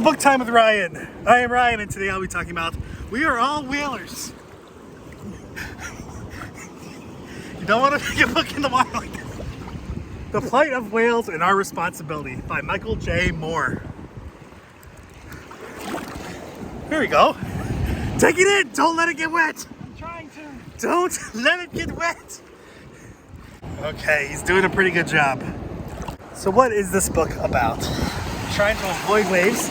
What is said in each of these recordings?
Book Time with Ryan. I am Ryan, and today I'll be talking about We Are All Whalers. You don't want to pick a book in the water like this. The Plight of Whales and Our Responsibility by Michael J. Moore. Here we go. Take it in. Don't let it get wet. I'm trying to. Don't let it get wet. Okay, he's doing a pretty good job. So what is this book about? Trying to avoid waves.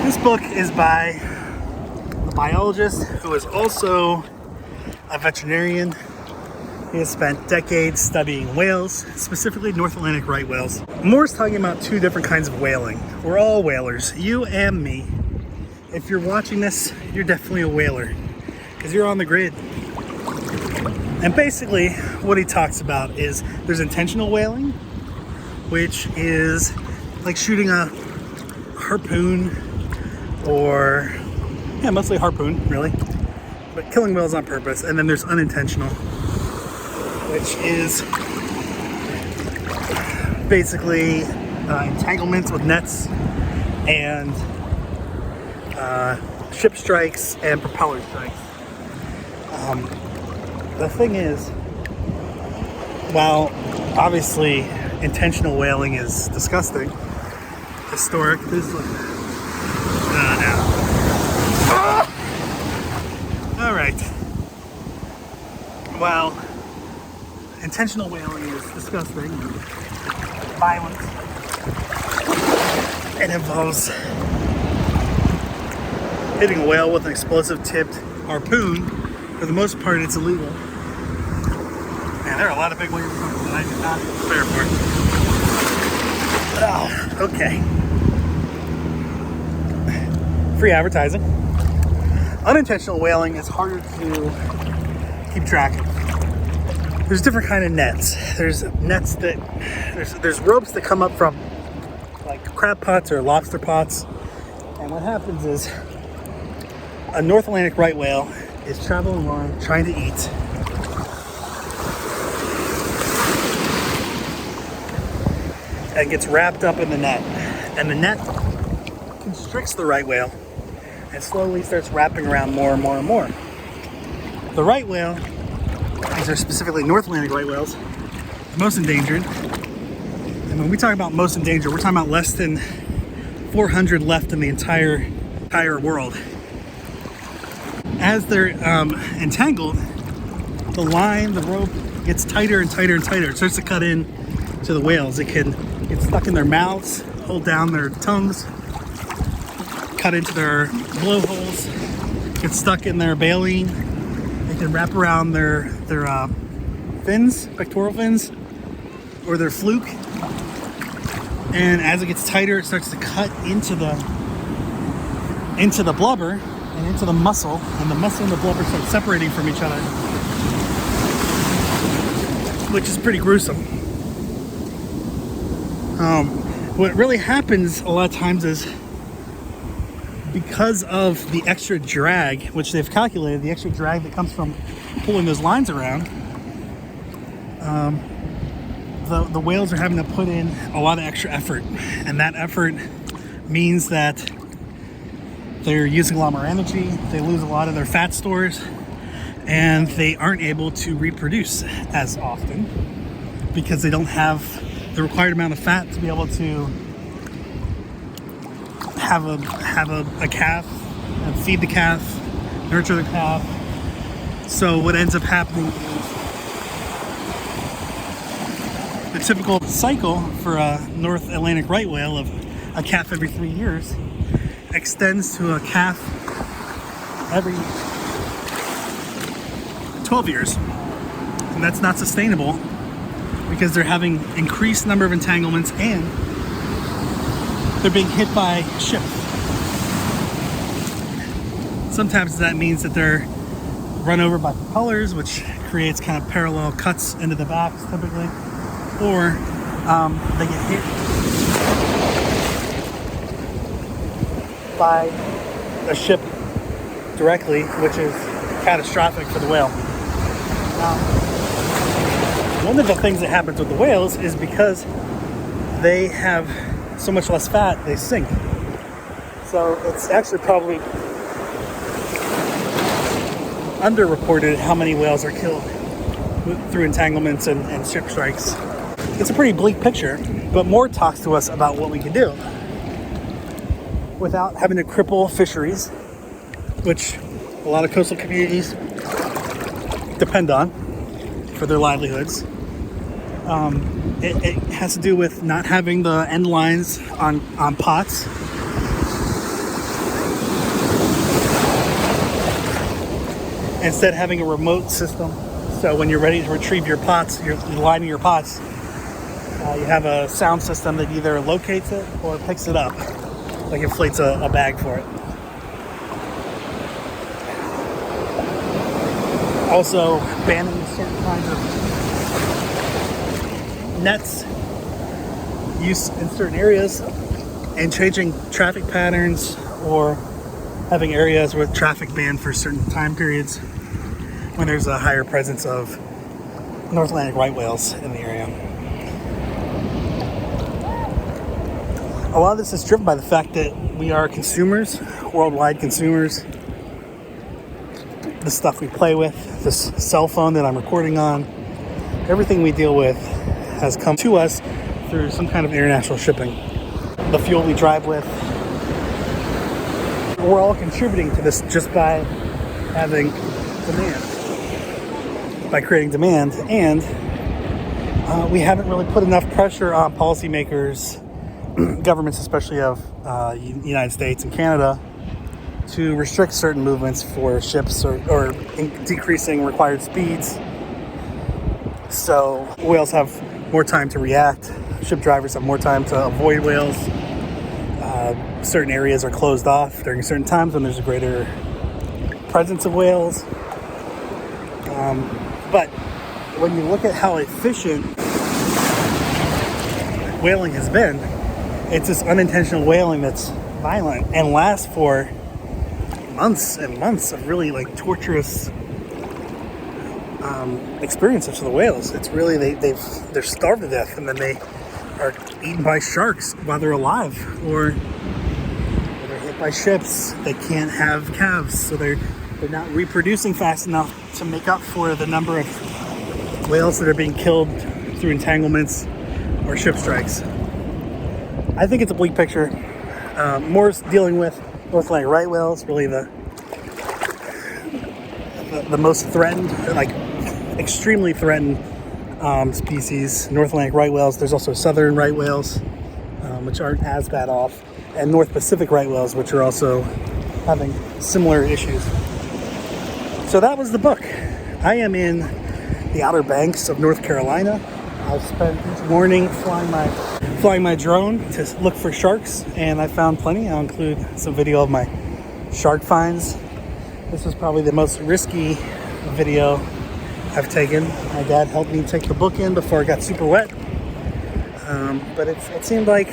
This book is by a biologist who is also a veterinarian. He has spent decades studying whales, specifically North Atlantic right whales. Moore's talking about two different kinds of whaling. We're all whalers, you and me. If you're watching this, you're definitely a whaler because you're on the grid. And basically what he talks about is there's intentional whaling, which is like shooting a harpoon or, mostly harpoon, really. But killing whales on purpose. And then there's unintentional, which is basically entanglements with nets and ship strikes and propeller strikes. The thing is, while obviously intentional whaling is disgusting, historic, this is all right. While intentional whaling is disgusting, violent, it involves hitting a whale with an explosive tipped harpoon. For the most part, it's illegal. Man, there are a lot of big waves that I did not prepare for. Oh, okay. Free advertising. Unintentional whaling is harder to keep track of. There's different kind of nets. There's nets that there's ropes that come up from like crab pots or lobster pots. And what happens is a North Atlantic right whale is traveling along trying to eat. And gets wrapped up in the net. And the net constricts the right whale and slowly starts wrapping around more and more and more. The right whale, these are specifically North Atlantic right whales, most endangered. And when we talk about most endangered, we're talking about less than 400 left in the entire world. As they're entangled, the line, the rope gets tighter and tighter and tighter. It starts to cut in to the whales. It can get stuck in their mouths, hold down their tongues, cut into their blowholes, get stuck in their baleen. It can wrap around their fins, pectoral fins, or their fluke. And as it gets tighter, it starts to cut into the blubber and into the muscle, and the muscle and the blubber start separating from each other, which is pretty gruesome. What really happens a lot of times is because of the extra drag, which they've calculated, the extra drag that comes from pulling those lines around, the whales are having to put in a lot of extra effort, and that effort means that they're using a lot more energy, they lose a lot of their fat stores, and they aren't able to reproduce as often because they don't have the required amount of fat to be able to have a calf and feed the calf, nurture the calf. So what ends up happening is the typical cycle for a North Atlantic right whale of a calf every 3 years extends to a calf every 12 years. And that's not sustainable because they're having increased number of entanglements and they're being hit by ships. Sometimes that means that they're run over by propellers, which creates kind of parallel cuts into the backs typically, or they get hit by a ship directly, which is catastrophic for the whale. One of the things that happens with the whales is because they have so much less fat, they sink. So it's actually probably underreported how many whales are killed through entanglements and ship strikes. It's a pretty bleak picture, but more talks to us about what we can do without having to cripple fisheries, which a lot of coastal communities depend on for their livelihoods. It has to do with not having the end lines on pots. Instead, having a remote system. So when you're ready to retrieve your pots, you're lining your pots, you have a sound system that either locates it or picks it up, like inflates a bag for it. Also, banning certain kinds of nets use in certain areas and changing traffic patterns, or having areas with traffic banned for certain time periods when there's a higher presence of North Atlantic right whales in the area. A lot of this is driven by the fact that we are consumers, worldwide consumers. The stuff we play with, this cell phone that I'm recording on, everything we deal with has come to us through some kind of international shipping. The fuel we drive with, we're all contributing to this just by having demand, by creating demand, and we haven't really put enough pressure on policymakers, governments especially of the United States and Canada, to restrict certain movements for ships or decreasing required speeds. So whales have more time to react, ship drivers have more time to avoid whales. Certain areas are closed off during certain times when there's a greater presence of whales. But when you look at how efficient whaling has been, it's this unintentional whaling that's violent and lasts for months and months of really like torturous experiences for the whales. It's really they're starved to death, and then they are eaten by sharks while they're alive, or they're hit by ships. They can't have calves, so they're not reproducing fast enough to make up for the number of whales that are being killed through entanglements or ship strikes. I think it's a bleak picture. More dealing with North Atlantic right whales, really the most threatened, like extremely threatened species. North Atlantic right whales. There's also southern right whales, which aren't as bad off, and North Pacific right whales, which are also having similar issues. So that was the book. I am in the Outer Banks of North Carolina. I've spent each morning flying my drone to look for sharks, and I found plenty. I'll include some video of my shark finds. This was probably the most risky video I've taken. My dad helped me take the book in before it got super wet. But it seemed like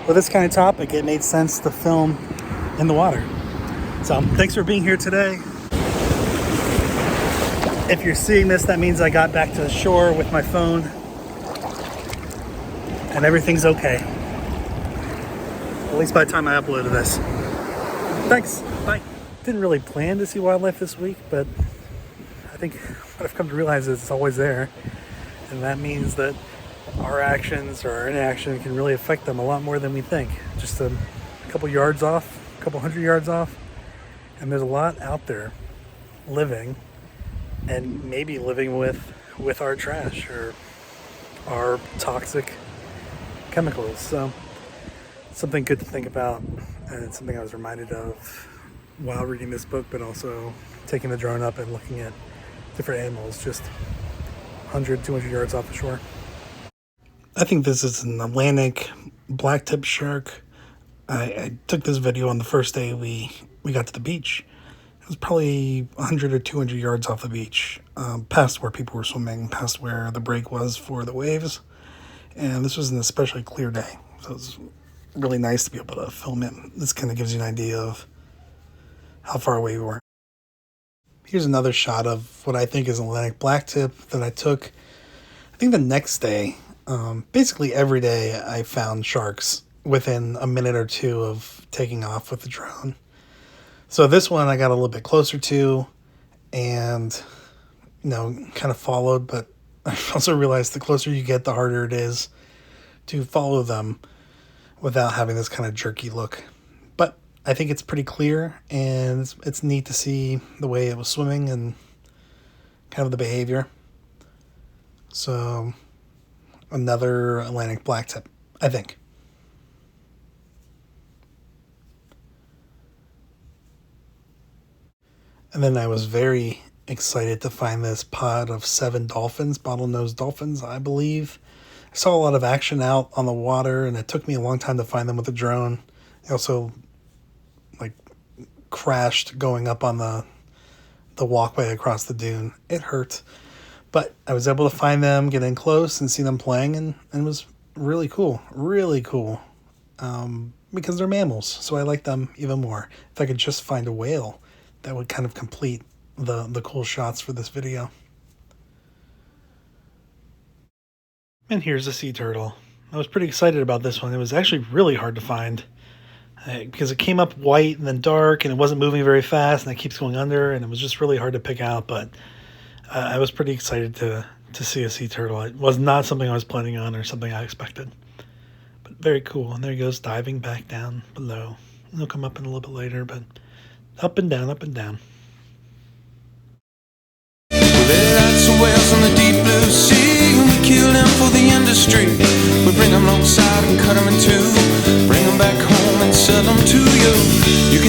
with this kind of topic, it made sense to film in the water. So thanks for being here today. If you're seeing this, that means I got back to the shore with my phone and everything's okay. At least by the time I uploaded this. Thanks. Bye. Didn't really plan to see wildlife this week, but I think what I've come to realize is it's always there. And that means that our actions or our inaction can really affect them a lot more than we think. Just a couple yards off, a couple hundred yards off. And there's a lot out there living, and maybe living with our trash or our toxic chemicals. So something good to think about, and it's something I was reminded of while reading this book, but also taking the drone up and looking at different animals just 100, 200 yards off the shore. I think this is an Atlantic blacktip shark. I took this video on the first day we got to the beach. It was probably 100 or 200 yards off the beach, past where people were swimming, past where the break was for the waves. And this was an especially clear day, so it was really nice to be able to film it. This kind of gives you an idea of how far away we were. Here's another shot of what I think is an Atlantic blacktip that I took, I think the next day. Basically every day I found sharks within a minute or two of taking off with the drone. So this one I got a little bit closer to and, kind of followed, but I also realized the closer you get, the harder it is to follow them without having this kind of jerky look. But I think it's pretty clear, and it's neat to see the way it was swimming and kind of the behavior. So another Atlantic blacktip, I think. And then I was very excited to find this pod of 7 dolphins, bottlenose dolphins, I believe. I saw a lot of action out on the water, and it took me a long time to find them with a drone. I also crashed going up on the walkway across the dune. It hurt. But I was able to find them, get in close, and see them playing, and it was really cool. Really cool. Because they're mammals, so I like them even more. If I could just find a whale, that would kind of complete the cool shots for this video. And here's a sea turtle. I was pretty excited about this one. It was actually really hard to find because it came up white and then dark, and it wasn't moving very fast, and it keeps going under, and it was just really hard to pick out. But I was pretty excited to see a sea turtle. It was not something I was planning on or something I expected. But very cool. And there he goes, diving back down below. He'll come up in a little bit later, but up and down, up and down. There are lots of whales on the deep blue sea, and we kill them for the industry. We bring them alongside and cut them in two, bring them back home and sell them to you. You can